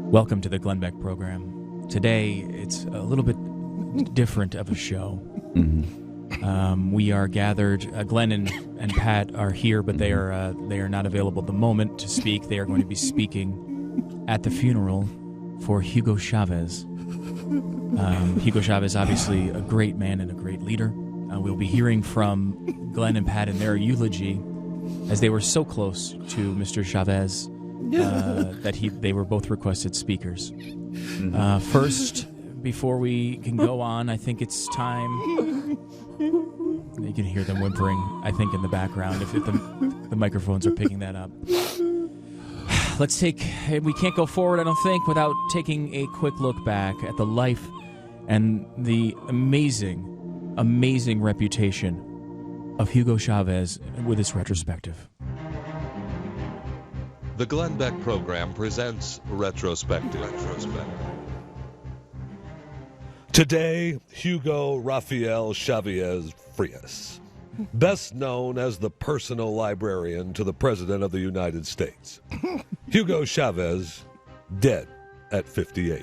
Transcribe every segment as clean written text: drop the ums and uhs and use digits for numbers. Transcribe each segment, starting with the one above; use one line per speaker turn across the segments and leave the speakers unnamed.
Welcome to the Glenn Beck Program. Today, it's a little bit different of a show. Mm-hmm. We are gathered. Glenn and Pat are here, but they are not available at the moment to speak. They are going to be speaking at the funeral for Hugo Chavez. Hugo Chavez, obviously a great man and a great leader. We'll be hearing from Glenn and Pat in their eulogy, as they were so close to Mr. Chavez that they were both requested speakers. First, before we can go on, I think it's time. You can hear them whimpering, I think, in the background, if the microphones are picking that up. We can't go forward, I don't think, without taking a quick look back at the life and the amazing reputation of Hugo Chavez with this retrospective.
The Glenn Beck Program presents Retrospective.
Today, Hugo Rafael Chavez Frias, best known as the personal librarian to the President of the United States. Hugo Chavez, dead at 58.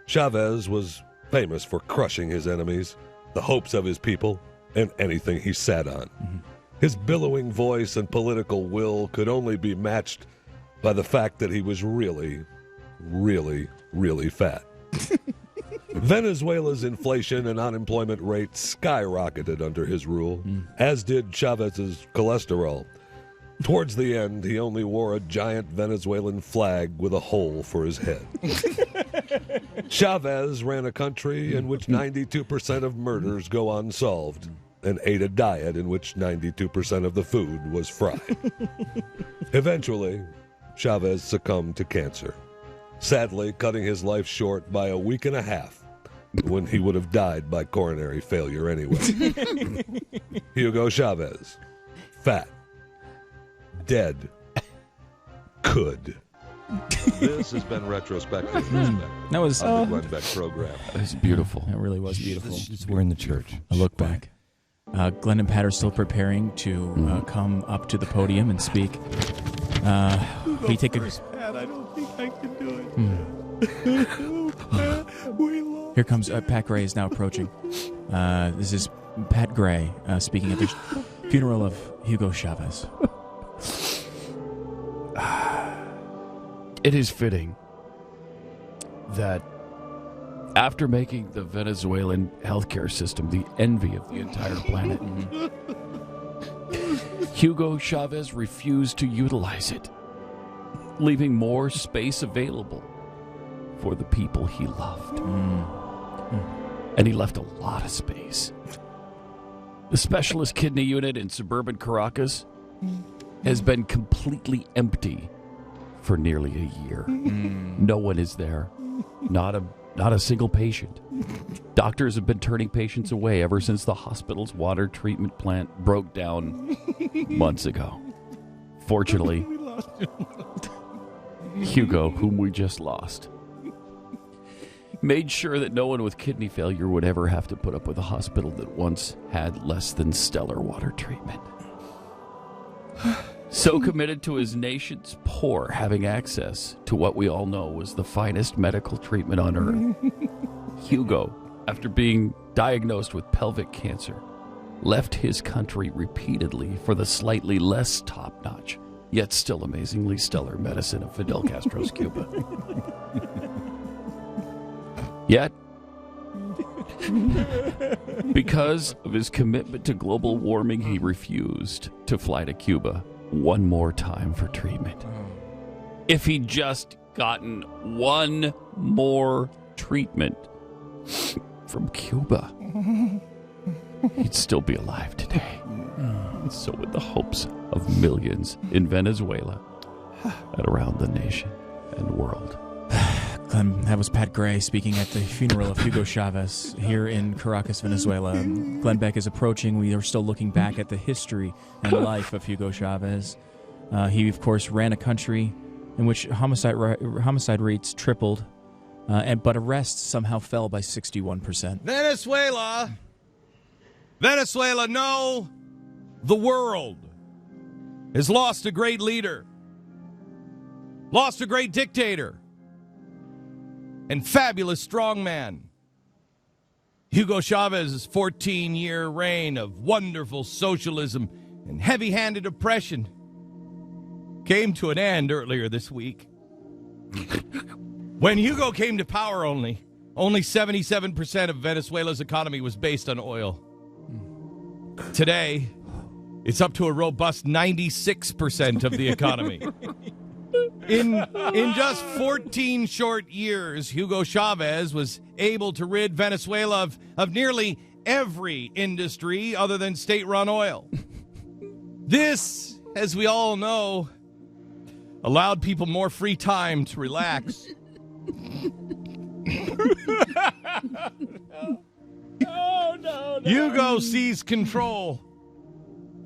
Chavez was famous for crushing his enemies, the hopes of his people, and anything he sat on. His billowing voice and political will could only be matched by the fact that he was really, really, really fat. Venezuela's inflation and unemployment rate skyrocketed under his rule, as did Chavez's cholesterol. Towards the end, he only wore a giant Venezuelan flag with a hole for his head. Chavez ran a country in which 92% of murders go unsolved, and ate a diet in which 92% of the food was fried. Eventually, Chavez succumbed to cancer, sadly cutting his life short by a week and a half, when he would have died by coronary failure anyway. Hugo Chavez, fat, dead, could.
This has been Retrospective.
That was
on the Glenn Beck Program.
It was beautiful.
It really was beautiful.
We're in the church.
A look back. Glenn and Pat are still preparing to come up to the podium and speak. We take a.
Pat, I don't think I can do it.
Here comes Pat Gray is now approaching. This is Pat Gray speaking at the funeral of Hugo Chavez.
It is fitting that after making the Venezuelan healthcare system the envy of the entire planet, Hugo Chavez refused to utilize it, leaving more space available for the people he loved. And he left a lot of space. The specialist kidney unit in suburban Caracas has been completely empty for nearly a year. No one is there. Not a single patient. Doctors have been turning patients away ever since the hospital's water treatment plant broke down months ago. Fortunately, Hugo, whom we just lost, made sure that no one with kidney failure would ever have to put up with a hospital that once had less than stellar water treatment. So committed to his nation's poor having access to what we all know was the finest medical treatment on earth, Hugo, after being diagnosed with pelvic cancer, left his country repeatedly for the slightly less top-notch, yet still amazingly stellar medicine of Fidel Castro's Cuba. Yet, because of his commitment to global warming, he refused to fly to Cuba one more time for treatment. If he'd just gotten one more treatment from Cuba, he'd still be alive today. So would the hopes of millions in Venezuela and around the nation and world.
Glenn, that was Pat Gray speaking at the funeral of Hugo Chavez here in Caracas, Venezuela. Glenn Beck is approaching. We are still looking back at the history and life of Hugo Chavez. He, of course, ran a country in which homicide rates tripled, but arrests somehow fell by 61%.
Venezuela, no, the world has lost a great leader, lost a great dictator, and fabulous strongman. Hugo Chavez's 14-year reign of wonderful socialism and heavy-handed oppression came to an end earlier this week. When Hugo came to power, only 77% of Venezuela's economy was based on oil. Today, it's up to a robust 96% of the economy. In just 14 short years, Hugo Chavez was able to rid Venezuela of nearly every industry other than state-run oil. This, as we all know, allowed people more free time to relax. No. Hugo seized control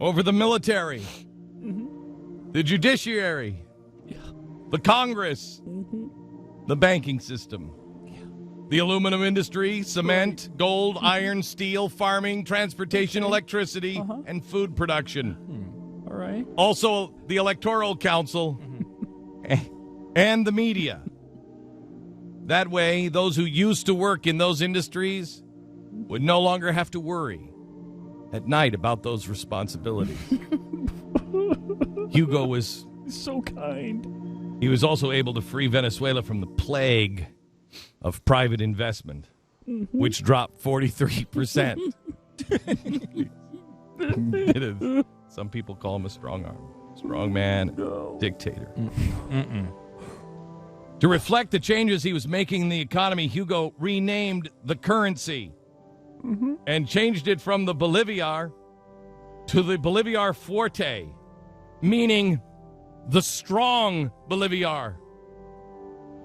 over the military, the judiciary, the Congress, the banking system, the aluminum industry, cement, gold, iron, steel, farming, transportation, electricity, and food production.
All right.
Also, the Electoral Council and the media. That way, those who used to work in those industries would no longer have to worry at night about those responsibilities. Hugo was
so kind.
He was also able to free Venezuela from the plague of private investment, which dropped 43%. Some people call him a strong man, dictator. To reflect the changes he was making in the economy, Hugo renamed the currency and changed it from the Bolivar to the Bolivar Fuerte, meaning the strong Bolivar.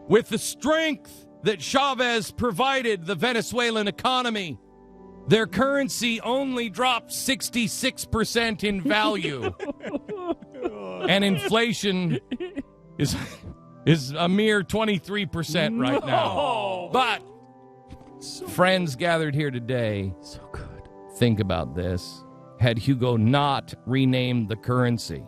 With the strength that Chavez provided the Venezuelan economy, their currency only dropped 66% in value. And inflation is a mere 23% right now. But friends gathered here today,
So good.
think about this. Had Hugo not renamed the currency,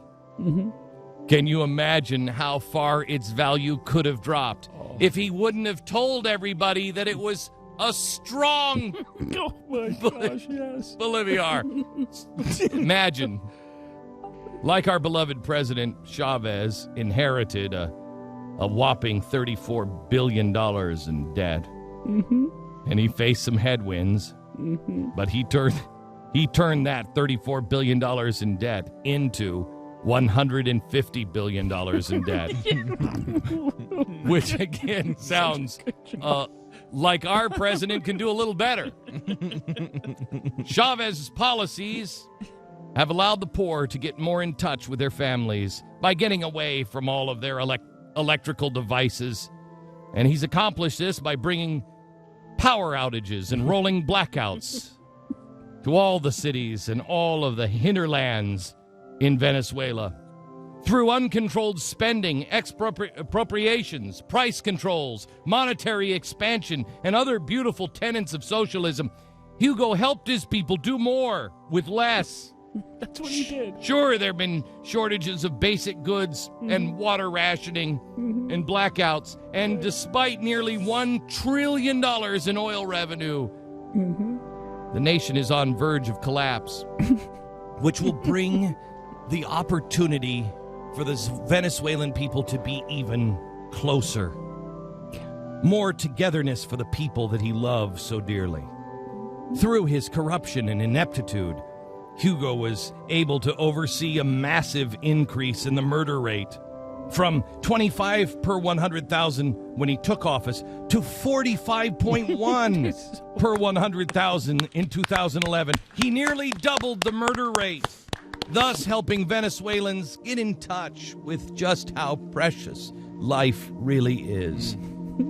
can you imagine how far its value could have dropped if he wouldn't have told everybody that it was a strong
Oh my gosh, yes.
Bolivar? Imagine. Like our beloved President Chavez inherited a whopping $34 billion in debt. And he faced some headwinds, but he turned that $34 billion in debt into $150 billion in debt. Which, again, sounds like our president can do a little better. Chavez's policies have allowed the poor to get more in touch with their families by getting away from all of their electrical devices. And he's accomplished this by bringing power outages and rolling blackouts to all the cities and all of the hinterlands in Venezuela. Through uncontrolled spending, appropriations, price controls, monetary expansion, and other beautiful tenets of socialism, Hugo helped his people do more with less.
That's what he did.
Sure, there have been shortages of basic goods and water rationing and blackouts, and despite nearly $1 trillion in oil revenue, the nation is on verge of collapse, which will bring the opportunity for the Venezuelan people to be even closer. More togetherness for the people that he loves so dearly. Through his corruption and ineptitude, Hugo was able to oversee a massive increase in the murder rate from 25 per 100,000 when he took office to 45.1 per 100,000 in 2011. He nearly doubled the murder rate, thus helping Venezuelans get in touch with just how precious life really is.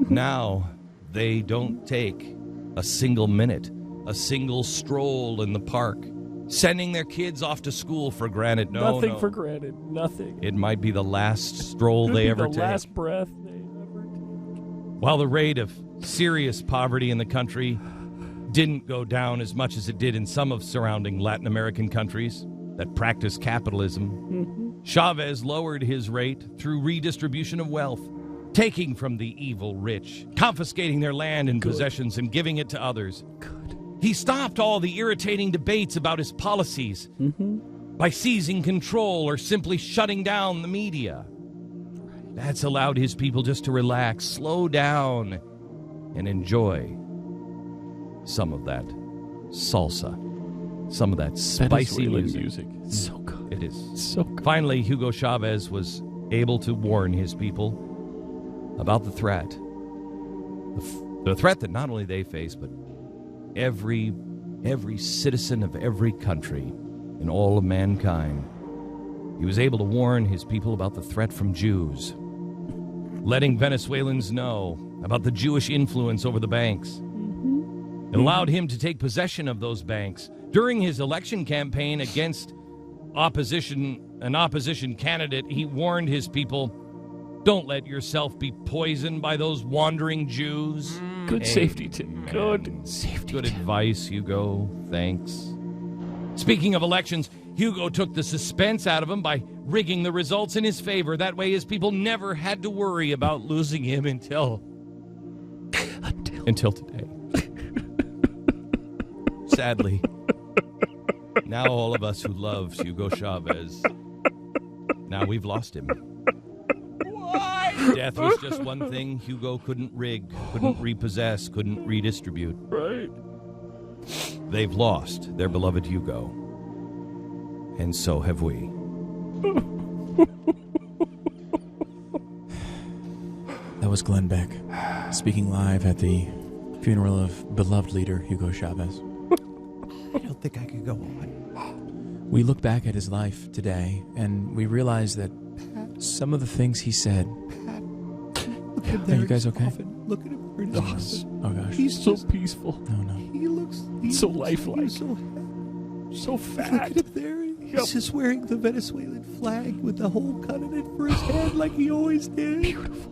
Now, they don't take a single minute, a single stroll in the park, sending their kids off to school for granted.
Nothing for granted. Nothing.
It might be the last stroll they ever take.
The last breath they ever take.
While the rate of serious poverty in the country didn't go down as much as it did in some of surrounding Latin American countries that practice capitalism, Chavez lowered his rate through redistribution of wealth, taking from the evil rich, confiscating their land and possessions and giving it to others.
Good.
He stopped all the irritating debates about his policies by seizing control or simply shutting down the media. That's allowed his people just to relax, slow down, and enjoy some of that salsa, some of that spicy music.
It's so good.
It is.
It's so good.
Finally, Hugo Chavez was able to warn his people about the threat. The threat that not only they face, but every citizen of every country in all of mankind. He was able to warn his people about the threat from Jews, letting Venezuelans know about the Jewish influence over the banks. It allowed him to take possession of those banks. During his election campaign against an opposition candidate, he warned his people, don't let yourself be poisoned by those wandering Jews.
Good safety tip. Good safety
Good
tip.
advice, Hugo. Thanks. Speaking of elections, Hugo took the suspense out of him by rigging the results in his favor. That way his people never had to worry about losing him until today. Sadly, now all of us who loved Hugo Chavez, now we've lost him. Why? Death was just one thing Hugo couldn't rig, couldn't repossess, couldn't redistribute.
Right.
They've lost their beloved Hugo. And so have we.
That was Glenn Beck, speaking live at the funeral of beloved leader Hugo Chavez.
I don't think I could go on.
We look back at his life today, and we realize that some of the things he said.
Look at him
Are
there
you
in
guys
his
okay?
coffin. Look at him in his coffin.
Oh gosh.
He's
So
just,
peaceful.
No.
he looks
So lifelike.
He's so,
So
look
fat.
at him there. He's just wearing the Venezuelan flag with the whole continent for his head like he always did.
Beautiful.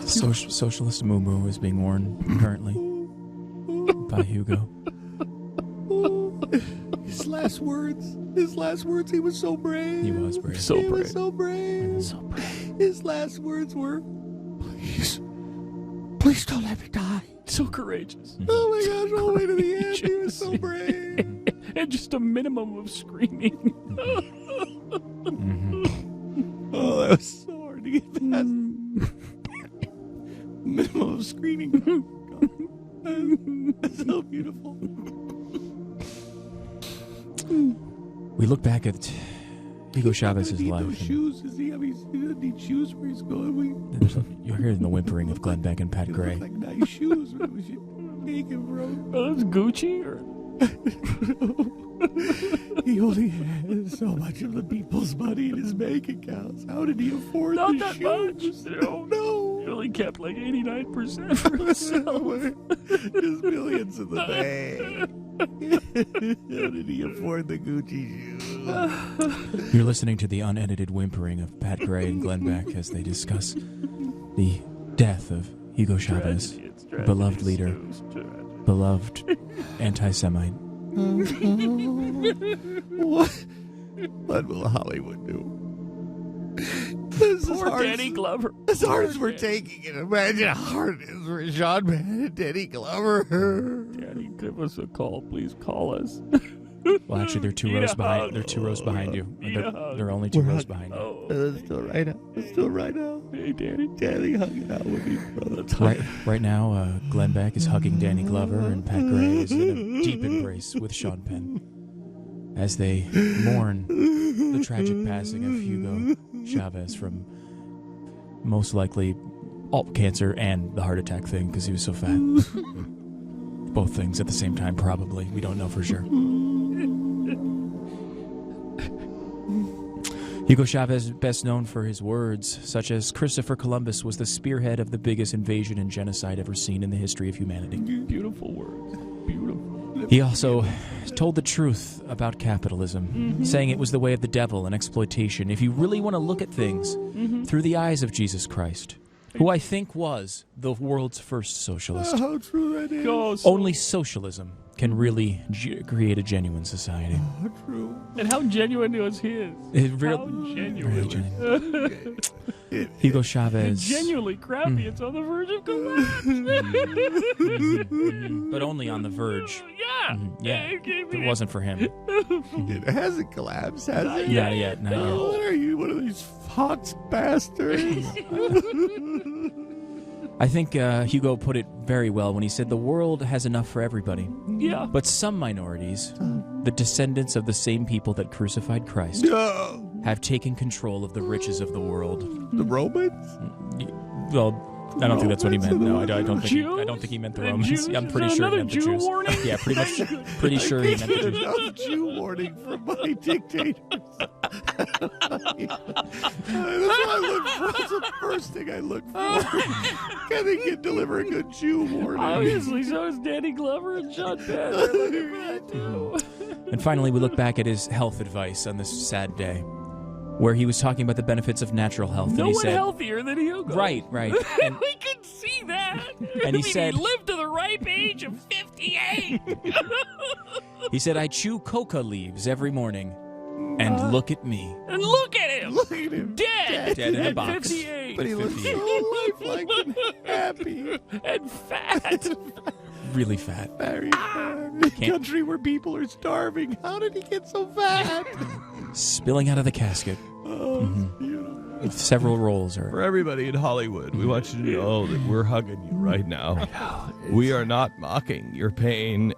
Socialist moo is being worn currently by Hugo.
His last words, he was so brave.
He was brave.
So
He
brave.
was so brave.
So brave.
His last words were, please don't let me die.
So courageous.
Oh my gosh, all the way to the end. He was so brave.
And just a minimum of screaming.
Oh, that was so hard to get past. Minimum of screaming. That's so beautiful.
We look back at Hugo Chavez's
Need
life.
those
and
shoes. Does he need shoes where he's going?
You're hearing the whimpering of Glenn Beck and Pat
They
Gray.
look like nice shoes. Where we should take him from.
Are those Gucci or?
He only has so much of the people's money in his bank accounts. How did he afford
Not
the
that
shoes?
much. No.
No.
He only kept like 89% for himself.
There's millions in the bank. How did he afford the Gucci shoes?
You're listening to the unedited whimpering of Pat Gray and Glenn Beck as they discuss the death of Hugo Chavez,
Tragedy, it's tragedy,
beloved leader,
it's tragedy.
beloved anti-Semite.
What will Hollywood do? This is
Poor
hard.
Danny Glover.
As hard as we're taking it, imagine how hard it is for Sean Penn and Danny Glover.
Danny, give us a call. Please call us.
Well, actually, they're two
Need a
rows behind.
hug.
They're 2 rows behind you.
Need a
They're,
hug.
they're only 2
We're
rows
hugging.
behind you.
Oh,
Let's do it right now. Let's do it right now.
hey, Danny.
Danny hugging out with me, brother.
Right now, Glenn Beck is hugging Danny Glover, and Pat Gray is in a deep embrace with Sean Penn as they mourn the tragic passing of Hugo Chavez from most likely cancer and the heart attack thing because he was so fat. Both things at the same time, probably. We don't know for sure. Hugo Chavez is best known for his words, such as Christopher Columbus was the spearhead of the biggest invasion and genocide ever seen in the history of humanity.
Beautiful words. Beautiful.
He also told the truth about capitalism, saying it was the way of the devil and exploitation. If you really want to look at things through the eyes of Jesus Christ, who I think was the world's first socialist.
How true that is.
Go, so-
Only socialism can really create a genuine society.
How true.
And how genuine was his? How genuine.
Really genuine. Hugo Chavez.
Genuinely crappy. It's on the verge of collapse.
But only on the verge.
Yeah.
Yeah. It wasn't for him.
It hasn't collapsed, has it?
Not yet. Not yet.
What are you, one of these fox bastards?
I think Hugo put it very well when he said the world has enough for everybody.
Yeah.
But some minorities, the descendants of the same people that crucified Christ,
No.
have taken control of the riches of the world.
The Romans?
Well, I don't think that's what he meant. No, I don't think.
Jews?
I don't think he meant the
The
Romans.
Jews?
I'm pretty
Is
sure
there
he meant the
another Jew
Jews.
warning?
Yeah, pretty sure he meant the Jews.
Enough Jew warning from my dictators. That's what I look for. That's the first thing I look for. Can they deliver a good Jew warning?
Obviously, so is Danny Glover and Sean Penn. They're looking for that too.
And finally, we look back at his health advice on this sad day, where he was talking about the benefits of natural health.
No
and he
one
said,
healthier than Hugo.
Right. And
We could see that.
And he said-
he lived to the ripe age of 58.
he said, I chew coca leaves every morning, and look at me.
And look at him.
Look at him.
Dead.
Dead in a
At
box.
58.
But he looks so lifelike and happy.
And fat.
Really fat.
Very fat. In a country where people are starving. How did he get so fat?
Spilling out of the casket. With several rolls.
For everybody in Hollywood, we want you to know that we're hugging you right now. We are not mocking your pain.